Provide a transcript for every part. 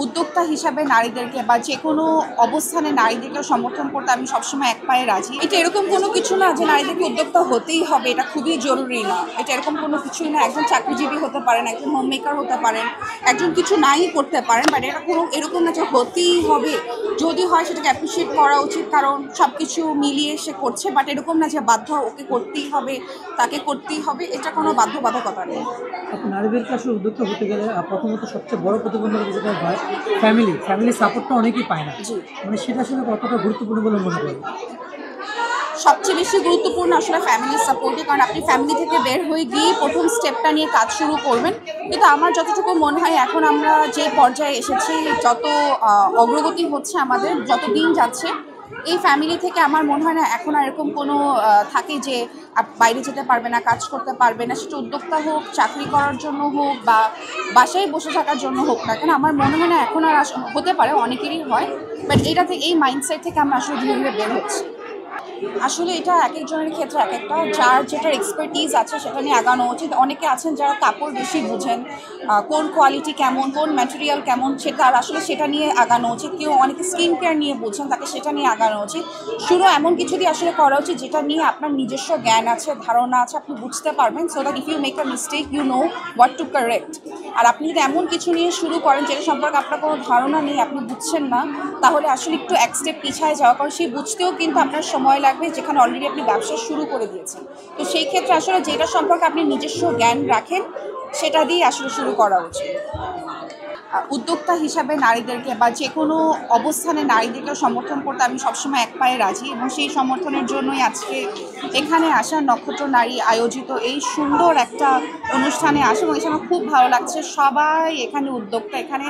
উদ্যোক্তা হিসাবে নারীদেরকে বা যে কোনো অবস্থানে নারীদেরকে সমর্থন করতে আমি সবসময় এক পায়ে রাজি। এটা এরকম কোনো কিছু না যে নারীদেরকে উদ্যোক্তা হতেই হবে, এটা খুবই জরুরি না। এটা এরকম কোনো কিছুই না। একজন চাকরিজীবী হতে পারেন, একজন হোম মেকার হতে পারেন, একজন কিছু নাই করতে পারেন, বাট এটা কোনো এরকম না যে হতেই হবে। যদি হয় সেটাকে অ্যাপ্রিসিয়েট করা উচিত, কারণ সব কিছু মিলিয়ে সে করছে, বাট এরকম না যে বাধ্য ওকে করতেই হবে, তাকে করতেই হবে, এটা কোনো বাধ্যবাধকতা নেই। নারীদেরকে আসলে উদ্যোক্তা হতে গেলে প্রথমত সবচেয়ে বড় প্রতিবন্ধকতা যেটা হয় ফ্যামিলি সাপোর্টটা অনেকেই পায় না। জি, মানে সেটা আসলে কতটা গুরুত্বপূর্ণ বলে মনে করেন? সবচেয়ে বেশি গুরুত্বপূর্ণ আসলে ফ্যামিলি সাপোর্টই, কারণ আপনি ফ্যামিলি থেকে বের হয়ে গিয়ে প্রথম স্টেপটা নিয়ে কাজ শুরু করবেন। কিন্তু আমার যতটুকু মনে হয় এখন আমরা যে পর্যায়ে এসেছি, যত অগ্রগতি হচ্ছে আমাদের, যত দিন যাচ্ছে, এই ফ্যামিলি থেকে আমার মনে হয় না এখন আর এরকম কোনো থাকে যে বাইরে যেতে পারবে না, কাজ করতে পারবে না, সেটা উদ্যোক্তা হোক, চাকরি করার জন্য হোক, বা বাসায় বসে থাকার জন্য হোক না কেন। আমার মনে হয় না এখন আর হতে পারে, অনেকেরই হয়, বাট এটা থেকে, এই মাইন্ডসেট থেকে আমরা আসলে ধীরে ধীরে বের হচ্ছি। আসলে এটা একেকজনের ক্ষেত্রে একেকটা, যার যেটার এক্সপার্টিজ আছে সেটা নিয়ে আগানো উচিত। অনেকে আছেন যারা কাপড় বেশি বুঝেন, কোন কোয়ালিটি কেমন, কোন ম্যাটেরিয়াল কেমন, আসলে সেটা নিয়ে আগানো উচিত। কেউ অনেকে স্কিন কেয়ার নিয়ে বুঝেন, তাকে সেটা নিয়ে আগানো উচিত। শুরু এমন কিছু দিয়ে আসলে করা উচিত যেটা নিয়ে আপনার নিজস্ব জ্ঞান আছে, ধারণা আছে, আপনি বুঝতে পারবেন, so that if you make a mistake you know what to correct. আর আপনি যদি এমন কিছু নিয়ে শুরু করেন যেটা সম্পর্কে আপনার কোনো ধারণা নেই, আপনি বুঝছেন না, তাহলে আসলে একটু এক স্টেপ পিছায় যাওয়া, কারণ সেই বুঝতেও কিন্তু আপনার সময় লাগবে, যেখানে অলরেডি আপনি ব্যবসা শুরু করে দিয়েছেন। তো সেই ক্ষেত্রে আসলে যেটা সম্পর্কে আপনি নিজস্ব জ্ঞান রাখেন সেটা দিয়ে আসলে শুরু করা উচিত। উদ্যোক্তা হিসাবে নারীদেরকে বা যে কোনো অবস্থানে নারীদেরকে সমর্থন করতে আমি সবসময় এক পায়ে রাজি, এবং সেই সমর্থনের জন্যই আজকে এখানে আসা নক্ষত্র নারী আয়োজিত এই সুন্দর একটা অনুষ্ঠানে আসা, এবং এসে আমার খুব ভালো লাগছে। সবাই এখানে উদ্যোক্তা, এখানে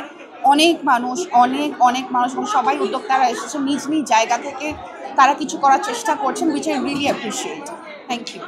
অনেক মানুষ, অনেক অনেক মানুষ, এবং সবাই উদ্যোক্তারা এসেছে নিজ নিজ জায়গা থেকে, তারা কিছু করার চেষ্টা করছেন, which I really appreciate. Thank you.